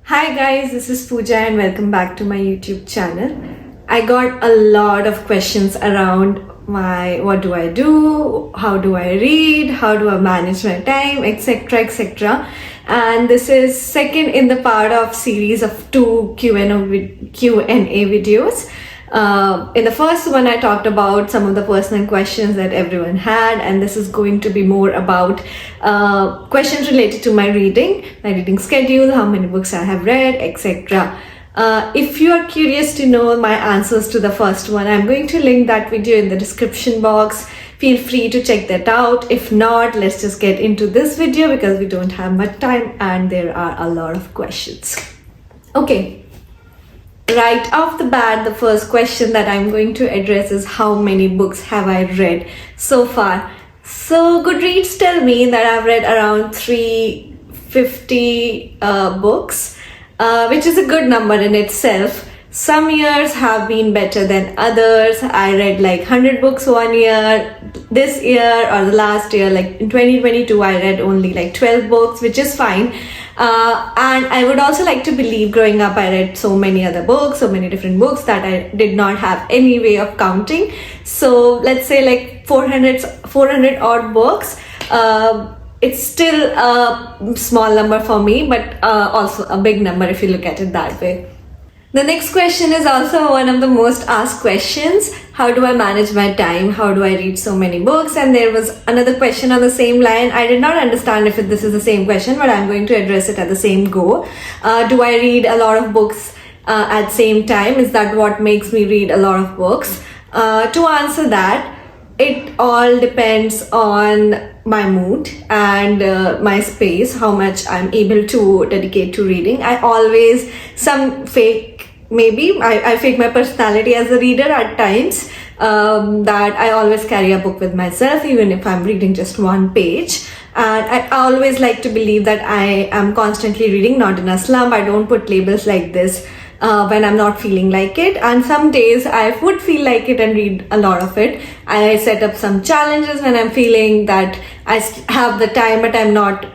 Hi guys, this is Pooja and welcome back to my YouTube channel. I got a lot of questions around what do I do, how do I read, how do I manage my time, etc, etc. And this is second in the part of series of two Q&A videos. In the first one, I talked about some of the personal questions that everyone had, and this is going to be more about questions related to my reading schedule, how many books I have read, etc. If you are curious to know my answers to the first one, I'm going to link that video in the description box. Feel free to check that out. If not, let's just get into this video because we don't have much time and there are a lot of questions. Okay. Right off the bat, the first question that I'm going to address is how many books have I read so far? So Goodreads tell me that I've read around 350 books, which is a good number in itself. Some years have been better than others. I read like 100 books one year. This year or the last year, like in 2022, I read only like 12 books, which is fine. And I would also like to believe growing up I read so many other books, so many different books that I did not have any way of counting. So let's say like 400 odd books. It's still a small number for me, but also a big number if you look at it that way. The next question is also one of the most asked questions. How do I manage my time? How do I read so many books? And there was another question on the same line. I did not understand if this is the same question, but I'm going to address it at the same go. Do I read a lot of books at the same time? Is that what makes me read a lot of books? To answer that, it all depends on my mood and my space, how much I'm able to dedicate to reading. I always, I fake my personality as a reader at times, that I always carry a book with myself, even if I'm reading just one page. And I always like to believe that I am constantly reading, not in a slump. I don't put labels like this when I'm not feeling like it, and some days I would feel like it and read a lot of it. I set up some challenges when I'm feeling that I have the time but I'm not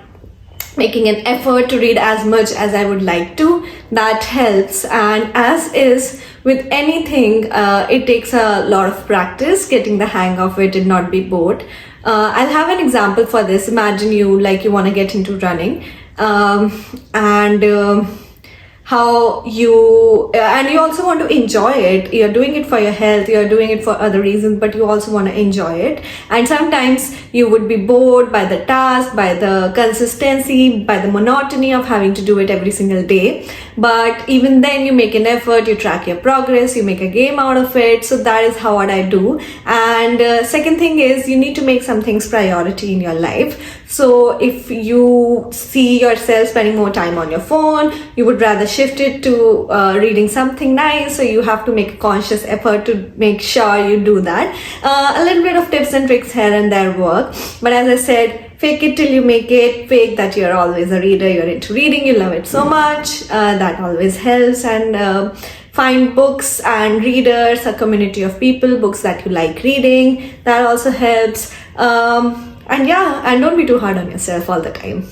making an effort to read as much as I would like to. That helps, and as is with anything, it takes a lot of practice getting the hang of it and not be bored. I'll have an example for this. Imagine you want to get into running, and you also want to enjoy it. You're doing it for your health, you're doing it for other reasons, but you also want to enjoy it. And sometimes you would be bored by the task, by the consistency, by the monotony of having to do it every single day. But even then you make an effort, you track your progress, you make a game out of it. So that is what I do. And second thing is, you need to make some things priority in your life. So if you see yourself spending more time on your phone, you would rather shift it to reading something nice. So you have to make a conscious effort to make sure you do that. A little bit of tips and tricks here and there work. But as I said, fake it till you make it. Fake that you're always a reader, you're into reading, you love it so much. That always helps. And find books and readers, a community of people, books that you like reading. That also helps. And don't be too hard on yourself all the time.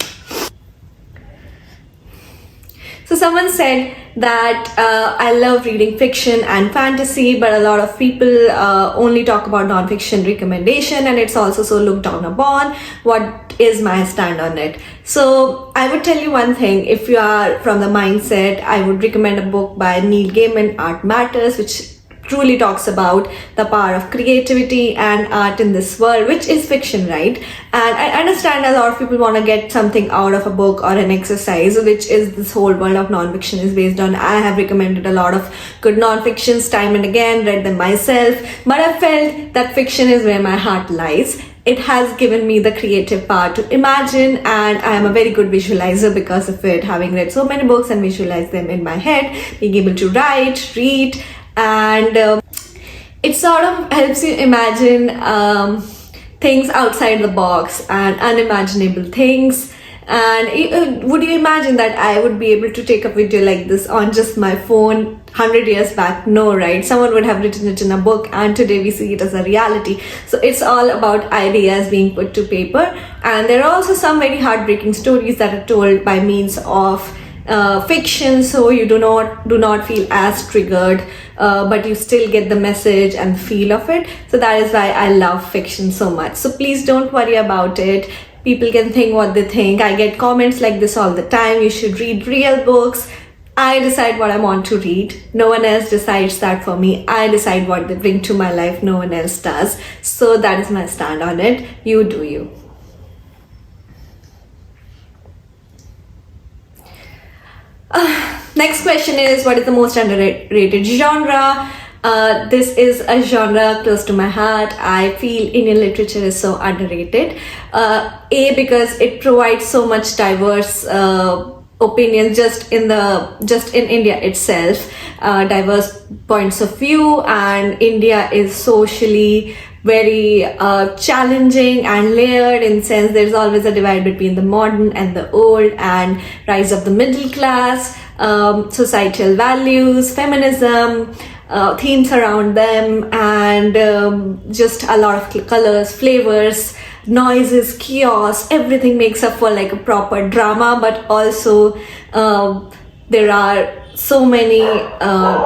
So someone said that I love reading fiction and fantasy, but a lot of people only talk about non-fiction recommendation, and it's also so looked down upon. What is my stand on it? So I would tell you one thing. If you are from the mindset, I would recommend a book by Neil Gaiman, Art Matters, which truly talks about the power of creativity and art in this world, which is fiction, right? And I understand a lot of people want to get something out of a book or an exercise, which is this whole world of non-fiction is based on. I have recommended a lot of good non-fictions time and again, read them myself, but I felt that fiction is where my heart lies. It has given me the creative power to imagine, and I am a very good visualizer because of it, having read so many books and visualized them in my head, being able to write, read, and it sort of helps you imagine things outside the box and unimaginable things. And would you imagine that I would be able to take a video like this on just my phone 100 years back? No, right? Someone would have written it in a book, and today we see it as a reality. So it's all about ideas being put to paper. And there are also some very heartbreaking stories that are told by means of fiction, so you do not feel as triggered, but you still get the message and feel of it. So that is why I love fiction so much. So please don't worry about it. People can think what they think. I get comments like this all the time: you should read real books. I decide what I want to read. No one else decides that for me. I decide what they bring to my life. No one else does. So that is my stand on it. You do you. Next question is, what is the most underrated genre? This is a genre close to my heart. I feel Indian literature is so underrated. Because it provides so much diverse opinions just in India itself, diverse points of view, and India is socially very challenging and layered, in sense there's always a divide between the modern and the old, and rise of the middle class, societal values, feminism, themes around them, and just a lot of colors, flavors, noises, chaos. Everything makes up for like a proper drama, but also there are so many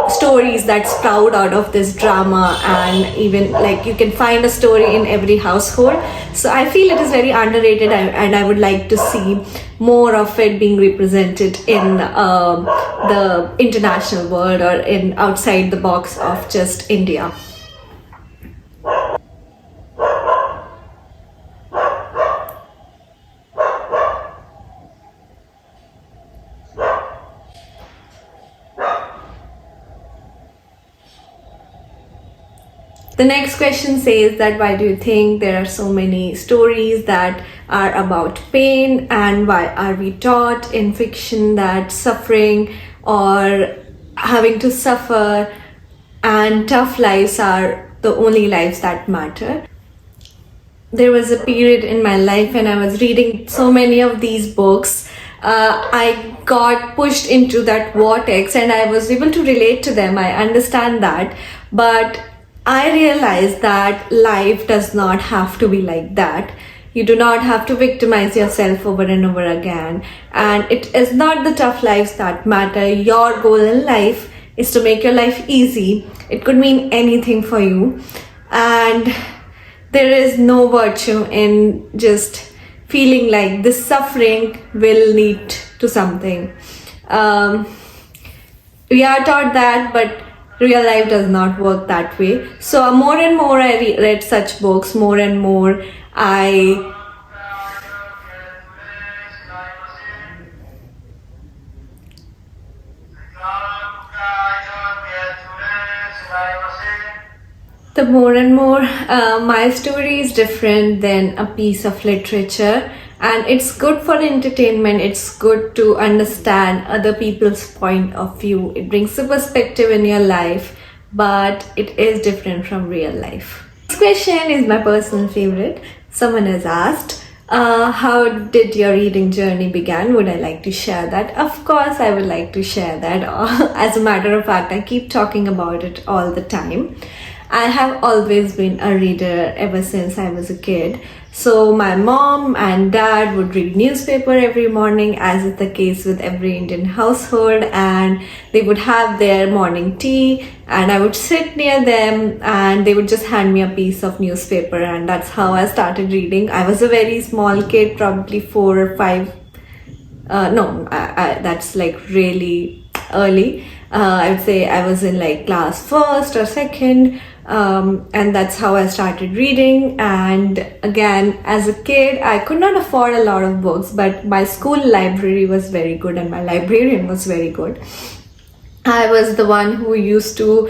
stories that sprout out of this drama, and even like you can find a story in every household. So I feel it is very underrated, and I would like to see more of it being represented in the international world, or in outside the box of just India. The next question says that, why do you think there are so many stories that are about pain, and why are we taught in fiction that suffering or having to suffer and tough lives are the only lives that matter? There was a period in my life when I was reading so many of these books. I got pushed into that vortex and I was able to relate to them. I understand that, but I realized that life does not have to be like that. You do not have to victimize yourself over and over again. And it is not the tough lives that matter. Your goal in life is to make your life easy. It could mean anything for you. And there is no virtue in just feeling like this suffering will lead to something. We are taught that, but real life does not work that way. So more and more I read such books, more and more I the more and more my story is different than a piece of literature, and it's good for entertainment. It's good to understand other people's point of view. It brings a perspective in your life, but it is different from real life. This question is my personal favorite. Someone has asked, how did your reading journey began? Would I like to share that? Of course I would like to share that. As a matter of fact, I keep talking about it all the time. I have always been a reader ever since I was a kid. So my mom and dad would read newspaper every morning, as is the case with every Indian household, and they would have their morning tea, and I would sit near them and they would just hand me a piece of newspaper, and that's how I started reading. I was a very small kid, probably 4 or 5. That's like really early. I would say I was in like class 1st or 2nd. And that's how I started reading. And again, as a kid, I could not afford a lot of books, but my school library was very good and my librarian was very good. I was the one who used to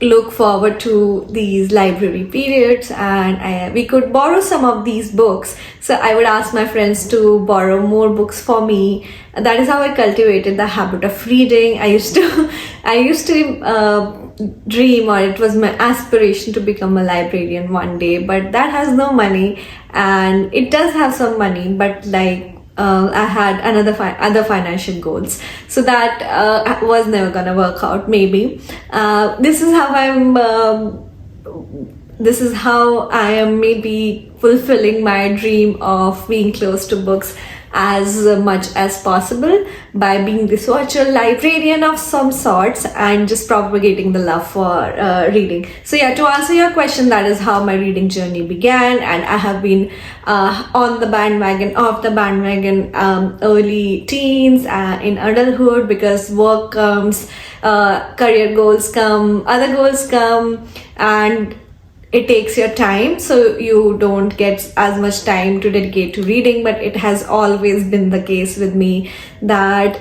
look forward to these library periods, and we could borrow some of these books. So I would ask my friends to borrow more books for me. That is how I cultivated the habit of reading. I used to dream, or it was my aspiration to become a librarian one day, but that has no money, and it does have some money, but like I had other financial goals, so that was never gonna work out. Maybe this is how I am maybe fulfilling my dream of being close to books. as much as possible by being this virtual librarian of some sorts and just propagating the love for reading. So yeah, to answer your question, that is how my reading journey began, and I have been on the bandwagon, off the bandwagon, early teens, in adulthood, because work comes, career goals come, other goals come, and it takes your time, so you don't get as much time to dedicate to reading. But it has always been the case with me that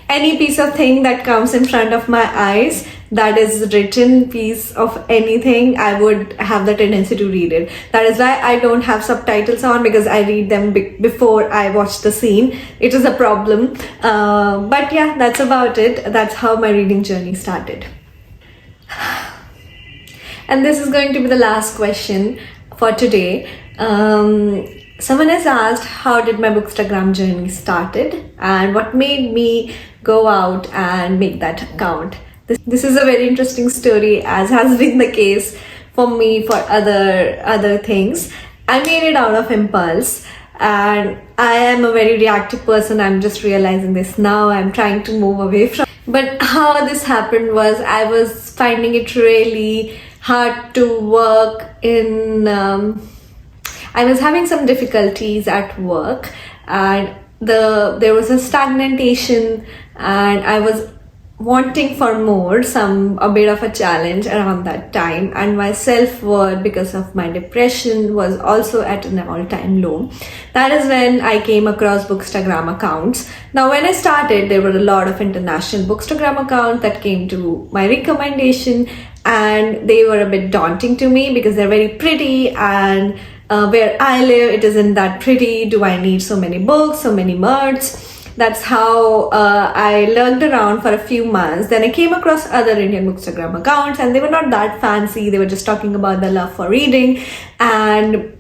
any piece of thing that comes in front of my eyes, that is written piece of anything, I would have the tendency to read it. That is why I don't have subtitles on, because I read them before I watch the scene. It is a problem, but yeah, that's about it. That's how my reading journey started. And this is going to be the last question for today. Someone has asked, how did my bookstagram journey started and what made me go out and make that account? This is a very interesting story, as has been the case for me for other things. I made it out of impulse, and I am a very reactive person. I'm just realizing this now. I'm trying to move away from. But how this happened was, I was finding it really hard to work in. I was having some difficulties at work, and there was a stagnation, and I was wanting for more, a bit of a challenge around that time, and my self-worth, because of my depression, was also at an all-time low. That is when I came across bookstagram accounts. Now when I started, there were a lot of international bookstagram accounts that came to my recommendation, and they were a bit daunting to me because they're very pretty, and where I live, it isn't that pretty. Do I need so many books, so many merds? That's how I lurked around for a few months. Then I came across other Indian bookstagram accounts, and they were not that fancy. They were just talking about the love for reading and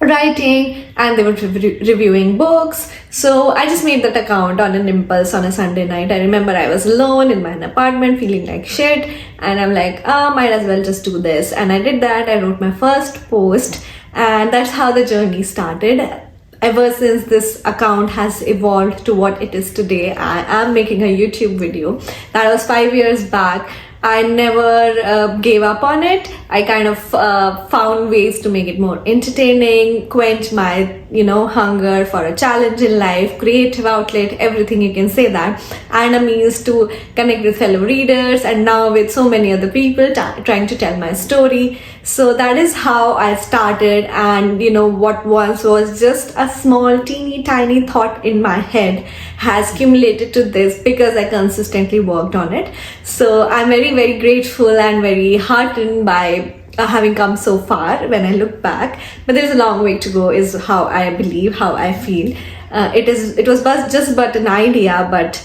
writing, and they were reviewing books. So I just made that account on an impulse on a Sunday night. I remember I was alone in my apartment feeling like shit, and I'm like, might as well just do this. And I did that. I wrote my first post, and that's how the journey started. Ever since, this account has evolved to what it is today. I am making a YouTube video. That was 5 years back. I never gave up on it. I kind of found ways to make it more entertaining, quench my hunger for a challenge in life, creative outlet, everything you can say that, and a means to connect with fellow readers, and now with so many other people trying to tell my story. So that is how I started, and what once was just a small teeny tiny thought in my head has accumulated to this because I consistently worked on it. So I'm very, very grateful and very heartened by having come so far when I look back. But there's a long way to go, is how I believe, how I feel. It was just but an idea, but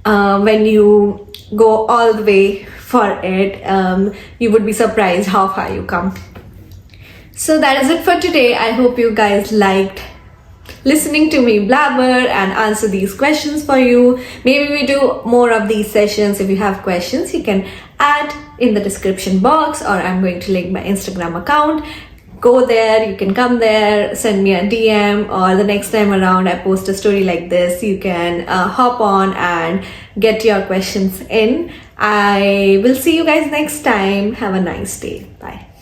when you go all the way for it, you would be surprised how far you come. So that is it for today. I hope you guys liked listening to me blabber and answer these questions for you. Maybe we do more of these sessions. If you have questions, you can add in the description box, or I'm going to link my Instagram account. Go there, you can come there, send me a DM, or the next time around I post a story like this, you can hop on and get your questions in. I will see you guys next time. Have a nice day. Bye.